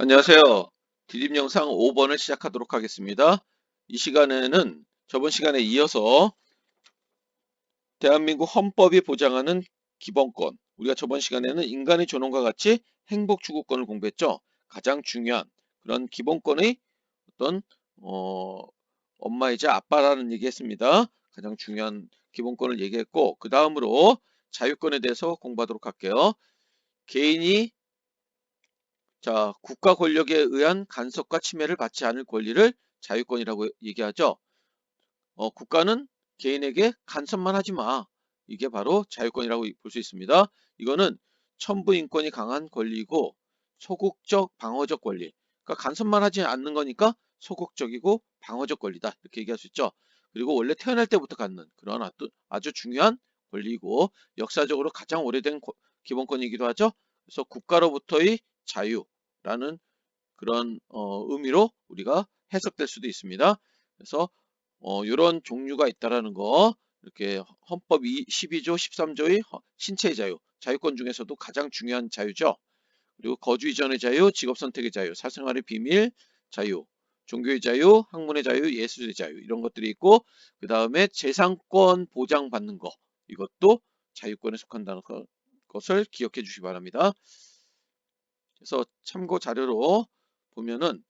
안녕하세요. 디딤 영상 5번을 시작하도록 하겠습니다. 이 시간에는 저번 시간에 이어서 대한민국 헌법이 보장하는 기본권, 우리가 저번 시간에는 인간의 존엄과 같이 행복 추구권을 공부했죠. 가장 중요한 그런 기본권의 어떤 어, 엄마이자 아빠라는 얘기했습니다. 가장 중요한 기본권을 얘기했고 그 다음으로 자유권에 대해서 공부하도록 할게요. 개인이 국가 권력에 의한 간섭과 침해를 받지 않을 권리를 자유권이라고 얘기하죠. 국가는 개인에게 간섭만 하지 마. 이게 바로 자유권이라고 볼 수 있습니다. 이거는 천부 인권이 강한 권리이고 소극적 방어적 권리. 그러니까 간섭만 하지 않는 거니까 소극적이고 방어적 권리다. 이렇게 얘기할 수 있죠. 그리고 원래 태어날 때부터 갖는 그런 아주 중요한 권리이고 역사적으로 가장 오래된 기본권이기도 하죠. 그래서 국가로부터의 자유라는 그런 의미로 우리가 해석될 수도 있습니다. 그래서 이런 종류가 있다라는 거, 이렇게 헌법 12조 13조의 신체의 자유, 자유권 중에서도 가장 중요한 자유죠. 그리고 거주 이전의 자유, 직업 선택의 자유, 사생활의 비밀 자유, 종교의 자유, 학문의 자유, 예술의 자유, 이런 것들이 있고, 그 다음에 재산권 보장받는 거, 이것도 자유권에 속한다는 것을 기억해 주시기 바랍니다. 그래서 참고 자료로 보면은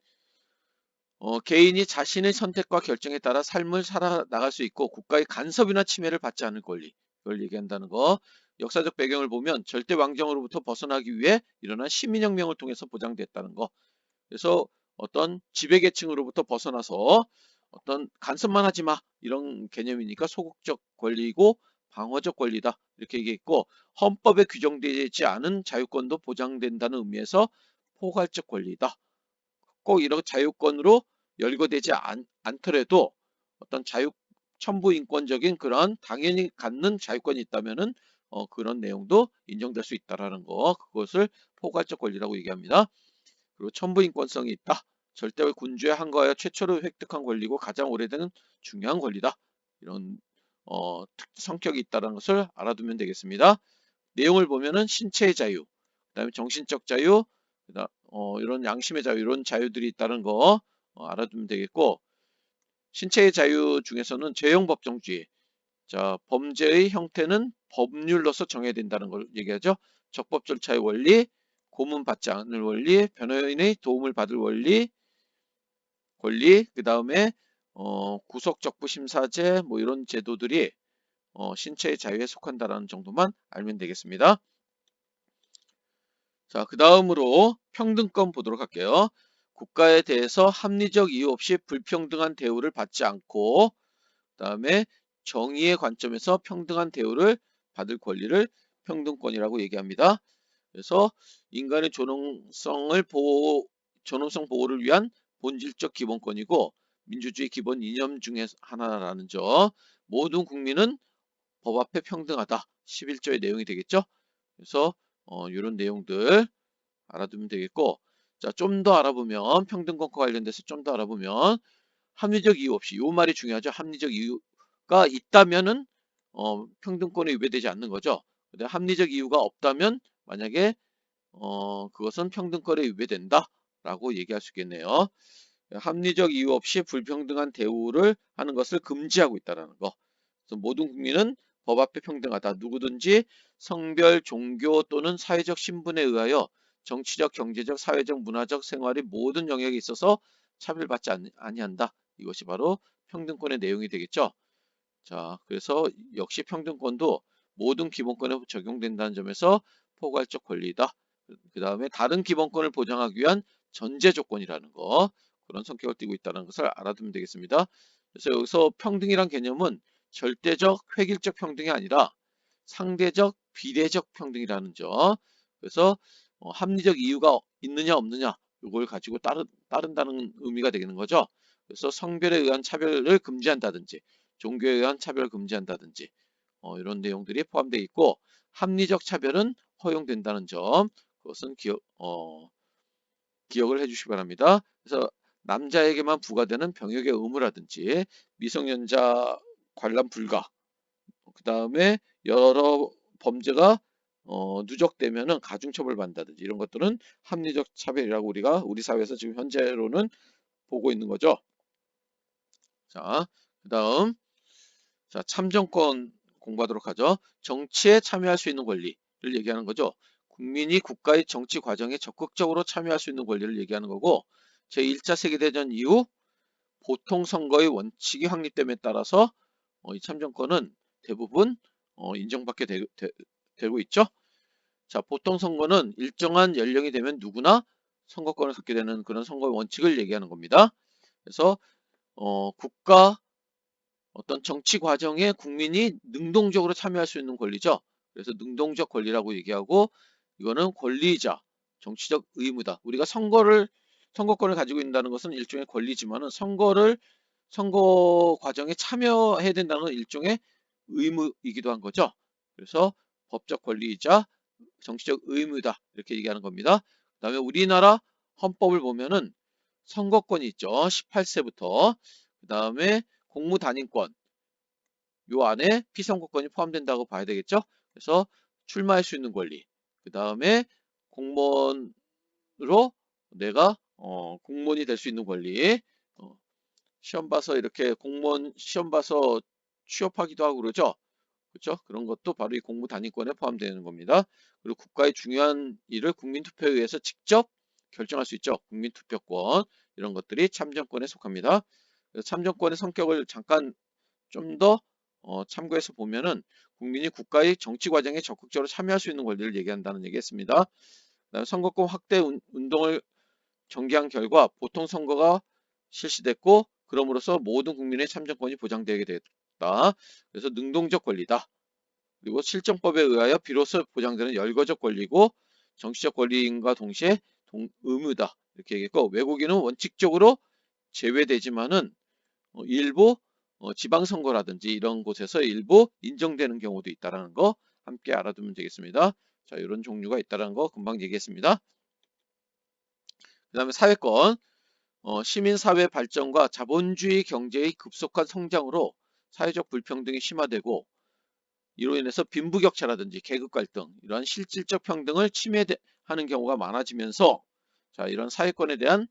개인이 자신의 선택과 결정에 따라 삶을 살아나갈 수 있고 국가의 간섭이나 침해를 받지 않을 권리, 이걸 얘기한다는 거. 역사적 배경을 보면 절대 왕정으로부터 벗어나기 위해 일어난 시민혁명을 통해서 보장됐다는 거. 그래서 어떤 지배계층으로부터 벗어나서 어떤 간섭만 하지 마, 이런 개념이니까 소극적 권리이고 방어적 권리다, 이렇게 얘기했고, 헌법에 규정되지 않은 자유권도 보장된다는 의미에서 포괄적 권리다. 꼭 이런 자유권으로 열거되지 않더라도 어떤 천부 인권적인 그런 당연히 갖는 자유권이 있다면은 그런 내용도 인정될 수 있다라는 거, 그것을 포괄적 권리라고 얘기합니다. 그리고 천부 인권성이 있다. 절대 군주의 한거하여 최초로 획득한 권리고 가장 오래된 중요한 권리다. 이런 성격이 있다는 것을 알아두면 되겠습니다. 내용을 보면은 신체의 자유, 그다음에 정신적 자유, 이런 양심의 자유, 이런 자유들이 있다는 거 알아두면 되겠고, 신체의 자유 중에서는 죄형법정주의, 범죄의 형태는 법률로서 정해야 된다는 걸 얘기하죠. 적법 절차의 원리, 고문받지 않을 원리, 변호인의 도움을 받을 권리, 그 다음에 구속적부 심사제, 뭐 이런 제도들이 신체의 자유에 속한다라는 정도만 알면 되겠습니다. 그 다음으로 평등권 보도록 할게요. 국가에 대해서 합리적 이유 없이 불평등한 대우를 받지 않고, 그 다음에 정의의 관점에서 평등한 대우를 받을 권리를 평등권이라고 얘기합니다. 그래서 인간의 존엄성 보호를 위한 본질적 기본권이고 민주주의 기본 이념 중에 하나라는 점. 모든 국민은 법 앞에 평등하다. 11조의 내용이 되겠죠. 그래서 이런 내용들 알아두면 되겠고, 좀 더 알아보면 평등권과 관련돼서 좀 더 알아보면 합리적 이유 없이, 요 말이 중요하죠. 합리적 이유가 있다면은 평등권에 위배되지 않는 거죠. 근데 합리적 이유가 없다면 만약에 그것은 평등권에 위배된다라고 얘기할 수 있겠네요. 합리적 이유 없이 불평등한 대우를 하는 것을 금지하고 있다는 거. 그래서 모든 국민은 법 앞에 평등하다. 누구든지 성별, 종교 또는 사회적 신분에 의하여 정치적, 경제적, 사회적, 문화적 생활의 모든 영역에 있어서 차별받지 아니한다. 이것이 바로 평등권의 내용이 되겠죠. 그래서 역시 평등권도 모든 기본권에 적용된다는 점에서 포괄적 권리다. 그 다음에 다른 기본권을 보장하기 위한 전제 조건이라는 거, 그런 성격을 띠고 있다는 것을 알아두면 되겠습니다. 그래서 여기서 평등이란 개념은 절대적, 획일적 평등이 아니라 상대적, 비례적 평등이라는 점. 그래서 합리적 이유가 있느냐 없느냐, 이걸 가지고 따른다는 의미가 되는 거죠. 그래서 성별에 의한 차별을 금지한다든지 종교에 의한 차별을 금지한다든지 이런 내용들이 포함되어 있고, 합리적 차별은 허용된다는 점, 그것은 기억을 해주시기 바랍니다. 그래서 남자에게만 부과되는 병역의 의무라든지 미성년자 관람 불가, 그 다음에 여러 범죄가 누적되면은 가중처벌 받는다든지 이런 것들은 합리적 차별이라고 우리가 우리 사회에서 지금 현재로는 보고 있는 거죠. 자, 그다음 자, 참정권 공부하도록 하죠. 정치에 참여할 수 있는 권리를 얘기하는 거죠. 국민이 국가의 정치 과정에 적극적으로 참여할 수 있는 권리를 얘기하는 거고, 제1차 세계대전 이후 보통선거의 원칙이 확립됨에 따라서 이 참정권은 대부분 인정받게 되고 있죠. 자, 보통선거는 일정한 연령이 되면 누구나 선거권을 갖게 되는 그런 선거의 원칙을 얘기하는 겁니다. 그래서 국가 어떤 정치 과정에 국민이 능동적으로 참여할 수 있는 권리죠. 그래서 능동적 권리라고 얘기하고 이거는 권리이자 정치적 의무다. 우리가 선거권을 가지고 있다는 것은 일종의 권리지만은 선거 과정에 참여해야 된다는 건 일종의 의무이기도 한 거죠. 그래서 법적 권리이자 정치적 의무다. 이렇게 얘기하는 겁니다. 그다음에 우리나라 헌법을 보면은 선거권이 있죠. 18세부터. 그다음에 공무단임권 요 안에 피선거권이 포함된다고 봐야 되겠죠. 그래서 출마할 수 있는 권리, 그 다음에 공무원으로 내가 공무원이 될 수 있는 권리, 시험 봐서 이렇게 공무원 시험 봐서 취업하기도 하고 그러죠. 그렇죠? 그런 것도 바로 이 공무단임권에 포함되는 겁니다. 그리고 국가의 중요한 일을 국민투표에 의해서 직접 결정할 수 있죠. 국민투표권 이런 것들이 참정권에 속합니다. 그래서 참정권의 성격을 잠깐 좀 더 참고해서 보면은 국민이 국가의 정치 과정에 적극적으로 참여할 수 있는 권리를 얘기한다는 얘기했습니다. 그다음에 선거권 확대 운동을 전개한 결과 보통 선거가 실시됐고 그럼으로써 모든 국민의 참정권이 보장되게 됐다. 그래서 능동적 권리다. 그리고 실정법에 의하여 비로소 보장되는 열거적 권리고 정치적 권리인과 동시에 의무다. 이렇게 얘기했고 외국인은 원칙적으로 제외되지만은 일부 지방선거라든지 이런 곳에서 일부 인정되는 경우도 있다는 거 함께 알아두면 되겠습니다. 자, 이런 종류가 있다는 거 금방 얘기했습니다. 그 다음에 사회권, 시민사회 발전과 자본주의 경제의 급속한 성장으로 사회적 불평등이 심화되고 이로 인해서 빈부격차라든지 계급 갈등, 이러한 실질적 평등을 침해하는 경우가 많아지면서 자, 이런 사회권에 대한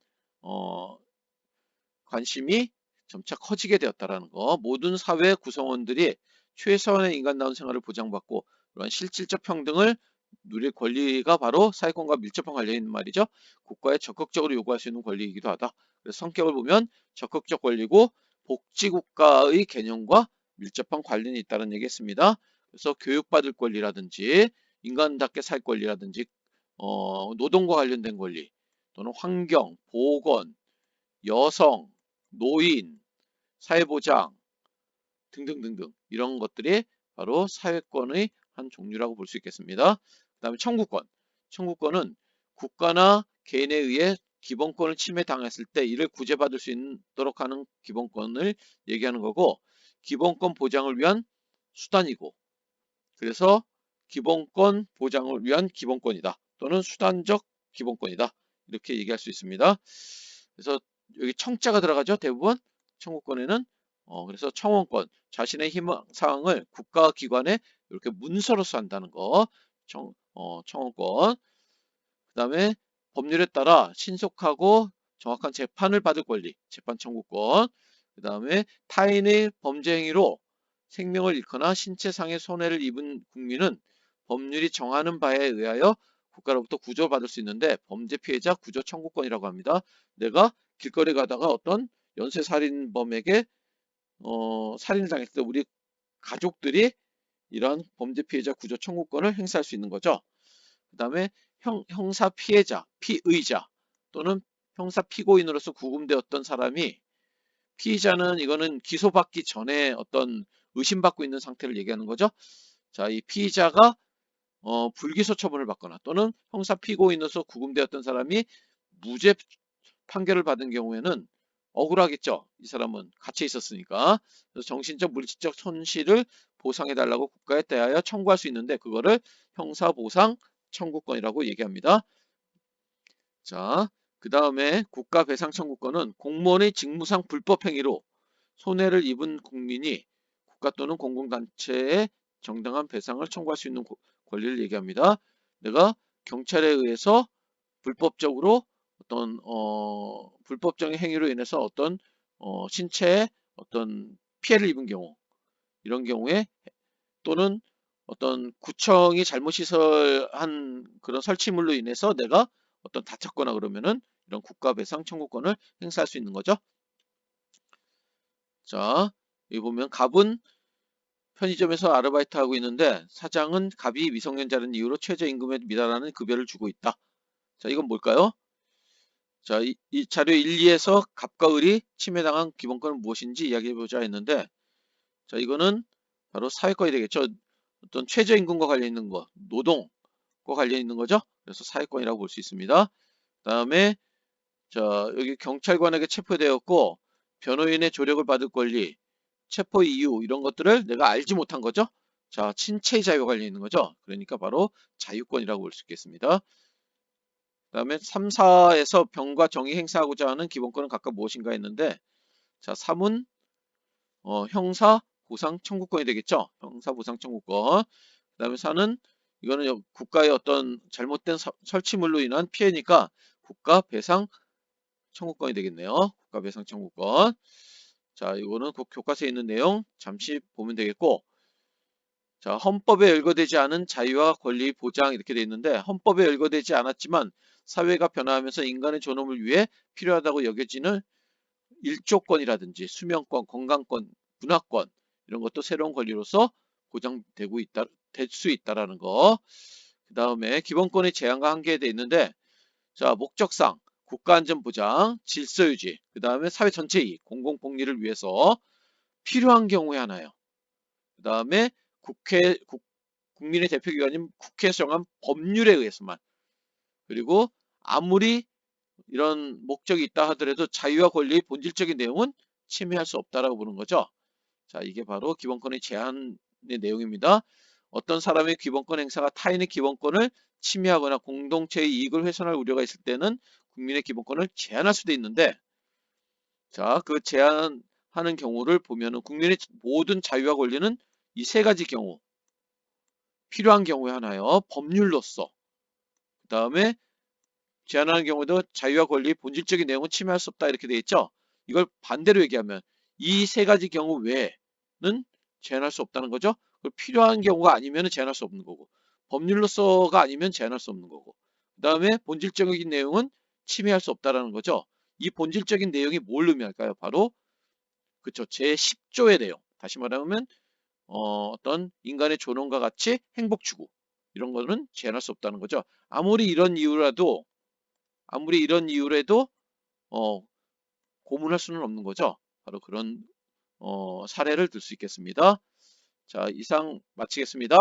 관심이 점차 커지게 되었다는 거. 모든 사회 구성원들이 최소한의 인간다운 생활을 보장받고 이러한 실질적 평등을 누릴 권리가 바로 사회권과 밀접한 관련이 있는 말이죠. 국가에 적극적으로 요구할 수 있는 권리이기도 하다. 그래서 성격을 보면 적극적 권리고 복지국가의 개념과 밀접한 관련이 있다는 얘기했습니다. 그래서 교육받을 권리라든지 인간답게 살 권리라든지 노동과 관련된 권리 또는 환경, 보건, 여성, 노인, 사회보장 등등등등 이런 것들이 바로 사회권의 한 종류라고 볼 수 있겠습니다. 그 다음에 청구권. 청구권은 국가나 개인에 의해 기본권을 침해당했을 때 이를 구제받을 수 있도록 하는 기본권을 얘기하는 거고 기본권 보장을 위한 수단이고 그래서 기본권 보장을 위한 기본권이다. 또는 수단적 기본권이다. 이렇게 얘기할 수 있습니다. 그래서 여기 청자가 들어가죠. 대부분 청구권에는 그래서 청원권 자신의 희망사항을 국가기관에 이렇게 문서로서 한다는 거 청원권 그 다음에 법률에 따라 신속하고 정확한 재판을 받을 권리 재판 청구권 그 다음에 타인의 범죄 행위로 생명을 잃거나 신체상의 손해를 입은 국민은 법률이 정하는 바에 의하여 국가로부터 구조받을 수 있는데 범죄 피해자 구조 청구권이라고 합니다. 내가 길거리 가다가 어떤 연쇄살인범에게 살인을 당했을 때 우리 가족들이 이러한 범죄 피해자 구조 청구권을 행사할 수 있는 거죠. 그 다음에 형사 피해자, 피의자 또는 형사 피고인으로서 구금되었던 사람이 피의자는 이거는 기소받기 전에 어떤 의심받고 있는 상태를 얘기하는 거죠. 자, 이 피의자가 불기소 처분을 받거나 또는 형사 피고인으로서 구금되었던 사람이 무죄 판결을 받은 경우에는 억울하겠죠. 이 사람은 갇혀 있었으니까. 그래서 정신적 물질적 손실을 보상해달라고 국가에 대하여 청구할 수 있는데 그거를 형사보상 청구권이라고 얘기합니다. 자, 그 다음에 국가배상 청구권은 공무원의 직무상 불법행위로 손해를 입은 국민이 국가 또는 공공단체에 정당한 배상을 청구할 수 있는 권리를 얘기합니다. 내가 경찰에 의해서 불법적으로 어떤 불법적인 행위로 인해서 어떤 신체에 어떤 피해를 입은 경우, 이런 경우에 또는 어떤 구청이 잘못 시설한 그런 설치물로 인해서 내가 어떤 다쳤거나 그러면은 이런 국가배상 청구권을 행사할 수 있는 거죠. 자, 여기 보면 갑은 편의점에서 아르바이트 하고 있는데 사장은 갑이 미성년자라는 이유로 최저임금에 미달하는 급여를 주고 있다. 자, 이건 뭘까요? 자, 이 자료 1, 2에서 갑과 을이 침해당한 기본권은 무엇인지 이야기해보자 했는데, 자, 이거는 바로 사회권이 되겠죠. 어떤 최저임금과 관련 있는 거, 노동과 관련 있는 거죠. 그래서 사회권이라고 볼 수 있습니다. 그 다음에 자, 여기 경찰관에게 체포되었고 변호인의 조력을 받을 권리, 체포 이유 이런 것들을 내가 알지 못한 거죠. 자, 신체의 자유와 관련 있는 거죠. 그러니까 바로 자유권이라고 볼 수 있겠습니다. 그 다음에 3, 4에서 병과 정의 행사하고자 하는 기본권은 각각 무엇인가 했는데, 자, 3은 형사 보상 청구권이 되겠죠. 형사 보상 청구권. 그 다음에 4는 이거는 국가의 어떤 잘못된 설치물로 인한 피해니까 국가 배상 청구권이 되겠네요. 국가 배상 청구권. 자, 이거는 교과서에 있는 내용 잠시 보면 되겠고, 자, 헌법에 열거되지 않은 자유와 권리 보장 이렇게 돼 있는데, 헌법에 열거되지 않았지만 사회가 변화하면서 인간의 존엄을 위해 필요하다고 여겨지는 일조권이라든지 수면권, 건강권, 문화권 이런 것도 새로운 권리로서 보장되고 있다, 될 수 있다라는 거. 그 다음에 기본권의 제한과 한계에 돼 있는데, 자, 목적상 국가안전보장, 질서유지, 그 다음에 사회 전체 이익, 공공복리를 위해서 필요한 경우에 하나요. 그 다음에 국민의 대표기관인 국회에서 정한 법률에 의해서만, 그리고 아무리 이런 목적이 있다 하더라도 자유와 권리의 본질적인 내용은 침해할 수 없다라고 보는 거죠. 자, 이게 바로 기본권의 제한의 내용입니다. 어떤 사람의 기본권 행사가 타인의 기본권을 침해하거나 공동체의 이익을 훼손할 우려가 있을 때는 국민의 기본권을 제한할 수도 있는데, 자, 그 제한하는 경우를 보면은 국민의 모든 자유와 권리는 이 세 가지 경우, 필요한 경우에 하나요. 법률로서. 그 다음에 제한하는 경우도 자유와 권리의 본질적인 내용은 침해할 수 없다 이렇게 되어 있죠. 이걸 반대로 얘기하면 이 세 가지 경우 외에는 제한할 수 없다는 거죠. 필요한 경우가 아니면 제한할 수 없는 거고, 법률로서가 아니면 제한할 수 없는 거고, 그 다음에 본질적인 내용은 침해할 수 없다라는 거죠. 이 본질적인 내용이 뭘 의미할까요? 바로 그쵸, 제10조의 내용. 다시 말하면 어떤 인간의 존엄과 같이 행복 추구 이런 거는 제한할 수 없다는 거죠. 아무리 이런 이유라도 어, 고문할 수는 없는 거죠. 바로 그런 사례를 들 수 있겠습니다. 자, 이상 마치겠습니다.